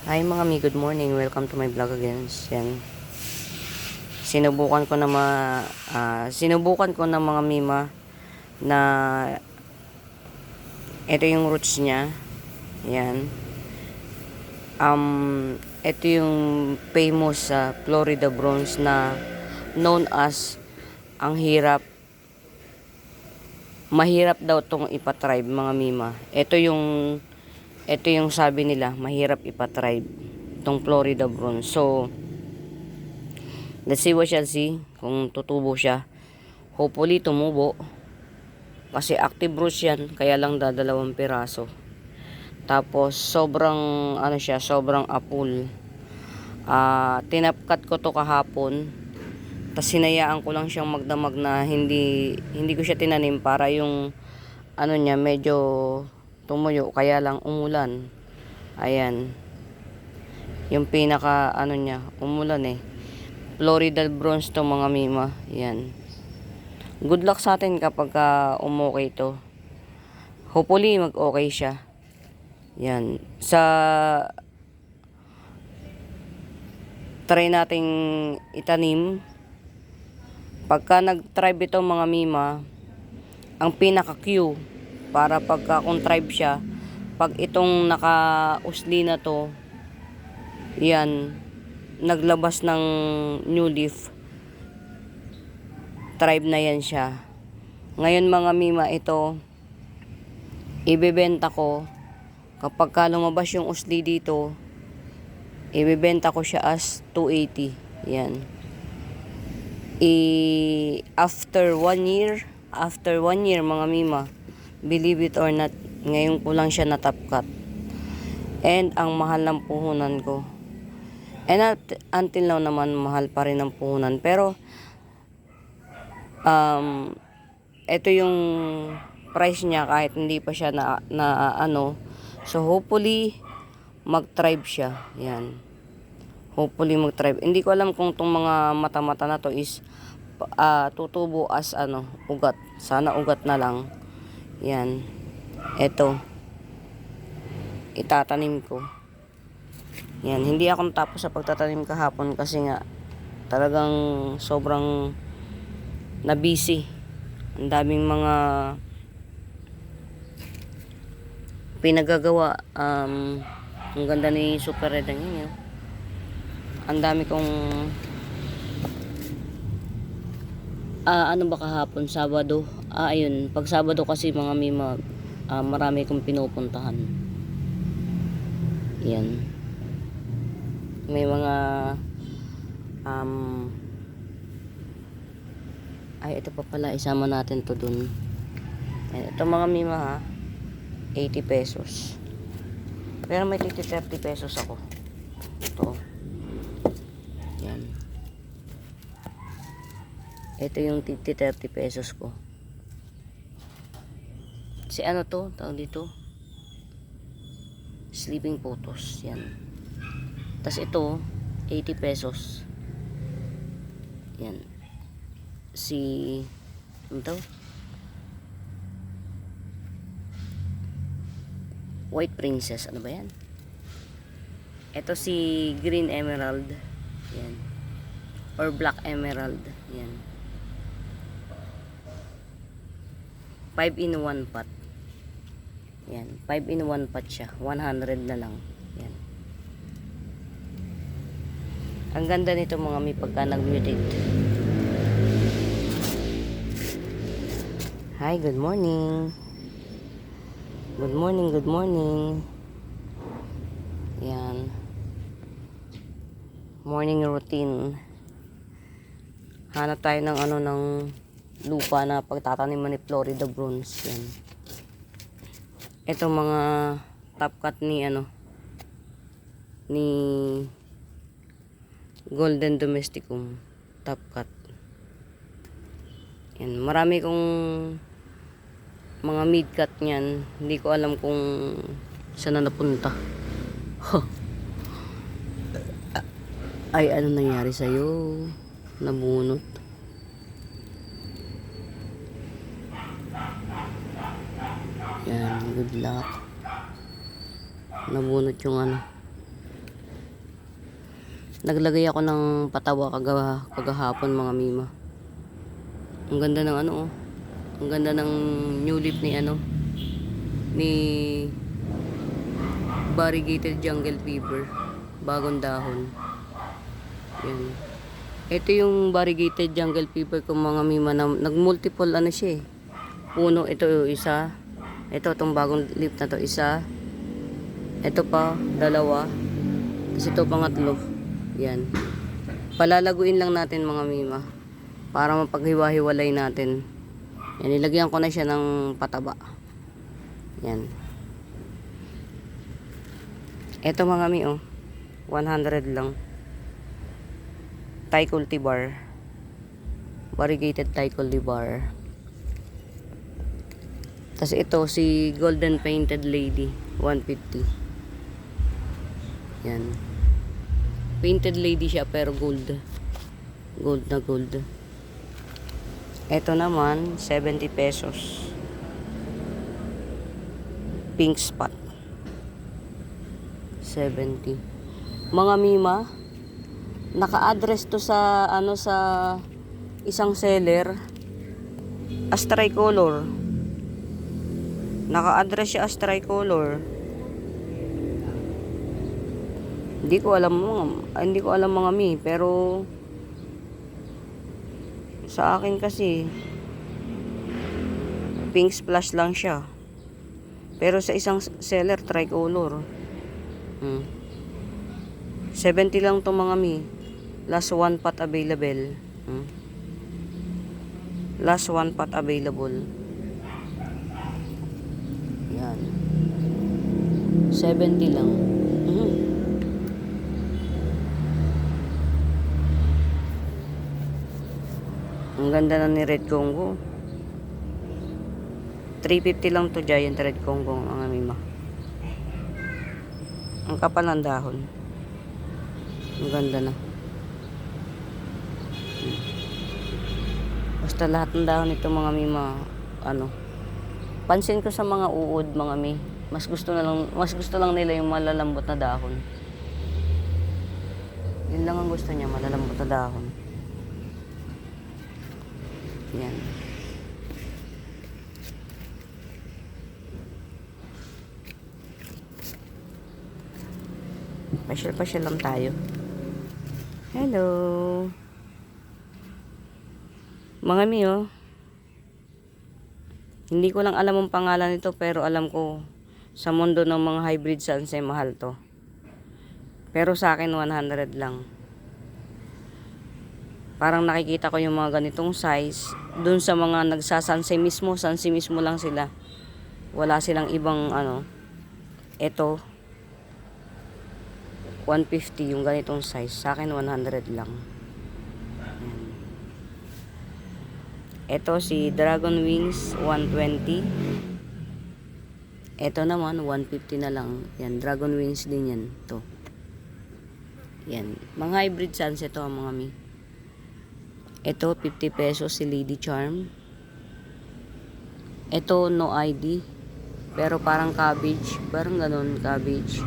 Hi mga mi, good morning. Welcome to my vlog again. Yan. Sinubukan ko na mga mima na ito yung roots niya. Yan. Ito yung famous sa Florida bronze na known as ang mahirap daw tong ipatribe mga mima. Ito yung sabi nila, mahirap ipatribe itong Florida bronze. So, let's see what shall see kung tutubo siya. Hopefully, tumubo. Kasi active roots yan, kaya lang dadalawang piraso. Tapos, sobrang apul. Tinapkat ko to kahapon. Tapos, sinayaan ko lang siyang magdamag na hindi ko siya tinanim para yung niya medyo tumuyo, kaya lang umulan. Ayan. Yung pinaka niya, umulan eh. Florida bronze to mga mima. Yan. Good luck sa atin kapag umokay to. Hopefully mag-okay siya. Yan. Try nating itanim. Pagka nag-tribe ito mga mima, ang pinaka-Q para pagka kung tribe siya, pag itong naka-usli na to, yan, naglabas ng new leaf, tribe na yan siya. Ngayon mga mima, ito ibebenta ko kapag lumabas yung usli dito, ibebenta ko siya as 280. Yan. After 1 year mga mima, believe it or not, ngayon ko lang siya natapkat. And ang mahal ng puhunan ko. And until now naman, mahal pa rin ang puhunan. Pero, ito yung price niya kahit hindi pa siya So, hopefully, mag-tribe siya. Yan. Hopefully, mag-tribe. Hindi ko alam kung itong mga mata-mata na to is tutubo as ugat. Sana ugat na lang. Yan. Ito. Itatanim ko. Yan. Hindi ako natapos sa pagtatanim kahapon kasi nga talagang sobrang na-busy. Ang daming mga pinagagawa. Ang ganda ni Super Red niya. Ang dami kong kahapon, Sabado. Ayun, pag Sabado kasi mga mima, marami kong pinupuntahan. Yan. May mga ito pa pala, isama natin to dun. Ito mga mima ha, 80 pesos. Pero may 30 pesos ako. Ito. Yan. Ito yung 30 pesos ko. Si to? Tawag dito? Sleeping photos. Yan. Tas ito, 80 pesos. Yan. White Princess. Ano ba yan? Ito si Green Emerald. Yan. Or Black Emerald. Yan. 5-in-1 pot. Yan. 5-in-1 pot siya. 100 na lang. Yan. Ang ganda nito mga mi pagka nag-mutate. Hi, good morning. Good morning, good morning. Yan. Morning routine. Hanap tayo ng ng lupa na pagtataniman ni Florida bronze. Yan. Ito mga top cut ni ni Golden Domesticum top cut. Yan, marami kong mga mid cut niyan. Hindi ko alam kung saan na napunta. Ay, ano nangyari sa'yo? Nabunot. Yan, good luck. Nabunot yung Naglagay ako ng patawa kagahapon mga mima. Ang ganda ng ano oh. Ang ganda ng new leaf ni ano ni variegated jungle fever. Bagong dahon. Yan. Ito yung variegated jungle fever ko mga mima na nag-multiple ano siya eh. Puno ito isa. Ito tong bagong leaf na to isa. Ito pa dalawa. Tapos ito pangatlo. Yan. Palalaguin lang natin mga mima para mapaghiwa-hiwalay natin. Yan, ilagyan ko na siya ng pataba. Yan. Ito mga mi oh. 100 lang. Thai cultivar. Variegated Thai cultivar. Tapos ito si Golden Painted Lady 150. Yan. Painted lady siya pero gold. Gold na gold. Ito naman 70 pesos. Pink spot. 70. Mga mima, naka-address to sa ano sa isang seller. As tricolor. Naka-address siya as tricolor. Hindi ko alam mga mi, pero sa akin kasi pink splash lang siya. Pero sa isang seller tricolor. 70 lang to mga mi. Last one pot available. Last one pot available. Yan. 70 lang. Ang ganda na ni Red Congo. 350 lang to Giant Red Congo mga mima. Ang kapal ng dahon. Ang ganda na. Basta lahat ng dahon nito mga mima, ano, pansin ko sa mga uod mga mi, mas gusto lang nila yung malalambot na dahon. Yun lang ang gusto niya, malalambot na dahon. Yan. Pasyal lang tayo. Hello. Mga mi oh. Hindi ko lang alam ang pangalan nito pero alam ko sa mundo ng mga hybrid sansay mahal to. Pero sa akin 100 lang. Parang nakikita ko yung mga ganitong size dun sa mga nagsasansay mismo, sansay mismo lang sila. Wala silang ibang ano. Ito 150 yung ganitong size. Sa akin 100 lang. Yan. Ito si Dragon Wings 120. Ito naman 150 na lang. Yan, Dragon Wings din yan. To. Yan. Mga hybrid sunset to mga mi. Ito 50 pesos si Lady Charm. Ito no ID. Pero parang cabbage. Parang ganun cabbage.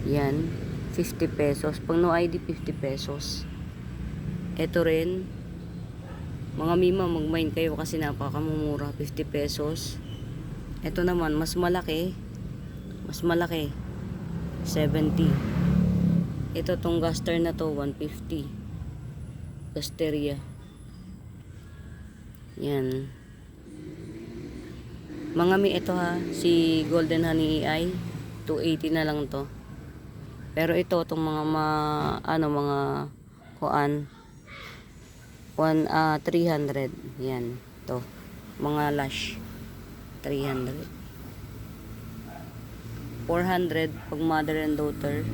Yan. 50 pesos. Pag no ID 50 pesos. Ito rin. Mga mima mag-mind kayo kasi napakamumura. 50 pesos. Ito naman mas malaki. Mas malaki. 70. Ito tong gaster na to 150. Gasteria. Yan. Mga mi ito ha, si Golden Honey AI 280 na lang to. Pero ito tong mga mga kuan 300. Yan to. Mga lash 300. 400 pag mother and daughter.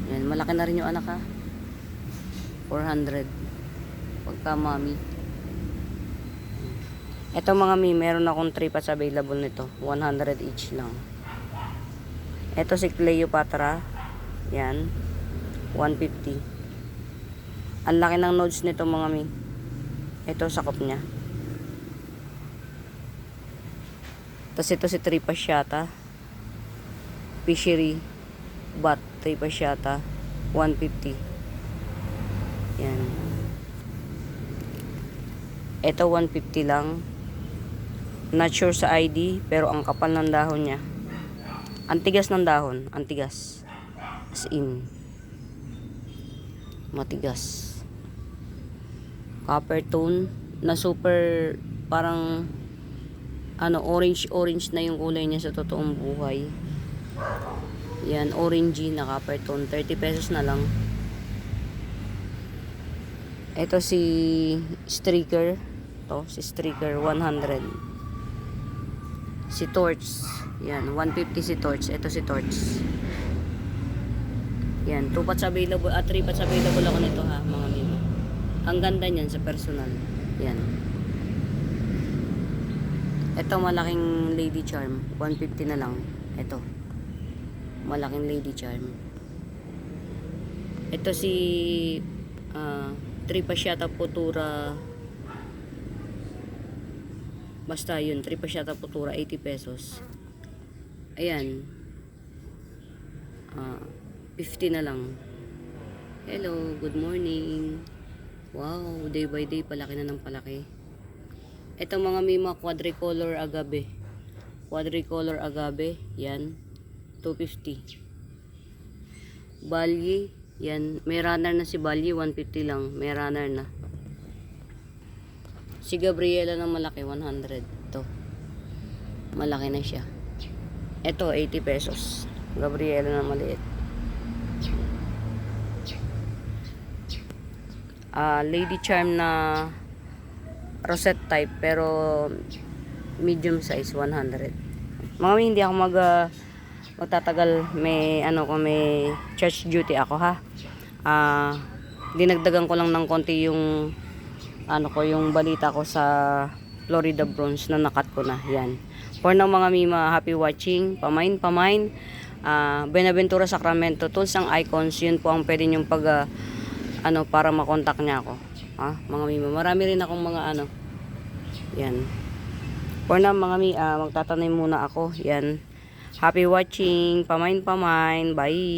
Yan, malaki na rin yung anak ha. 400 pagka mami. Ito mga mi, meron akong 3 pats available nito. 100 each lang. Ito si Cleopatra. Yan. 150. Ang laki ng nodes nito mga mi. Ito sakop niya. Tapos ito si Tripasciata. Fishery. Bat. Tripasciata. 150. Yan. Ito 150 lang. Not sure sa ID, pero ang kapal ng dahon niya. Ang tigas ng dahon, ang tigas. As in, matigas. Copper tone na super parang orange na yung kulay niya sa totoong buhay. Yan, orangey na copper tone. 30 pesos na lang. Ito si Streaker. Si Streaker 100. Si Torch. Yan, 150 si Torch. Ito si Torch. Yan, 2 pots available, 3 pots available ako nito ha, mga mimo. Ang ganda niyan sa personal. Yan. Ito malaking lady charm, 150 na lang. Ito. Malaking lady charm. Ito si Tripasiata Putura. Basta yun, Tripasiata Putura, 80 pesos. Ayan. 50 na lang. Hello, good morning. Wow, day by day, palaki na ng palaki. Ito mga mima, quadricolor agave. Quadricolor agave, yan. 250. Balye, yan. May runner na si Balye, 150 lang. May runner na. Si Gabriela na malaki, 100. Ito. Malaki na siya. Ito, 80 pesos. Gabriela na maliit. Lady charm na rosette type pero medium size, 100. Mga hindi ako magtatagal, may may church duty ako ha. Dinagdagan ko lang ng konti yung yung balita ko sa Florida Bronze na nakat ko na. Yan. For now mga mima, happy watching. Pamain. Benaventura Sacramento Tools ang icons. Yun po ang pwede nyong para makontak niya ako. Mga mima. Marami rin akong mga Yan. For now mga mima, magtatanim muna ako. Yan. Happy watching. Pamain. Bye.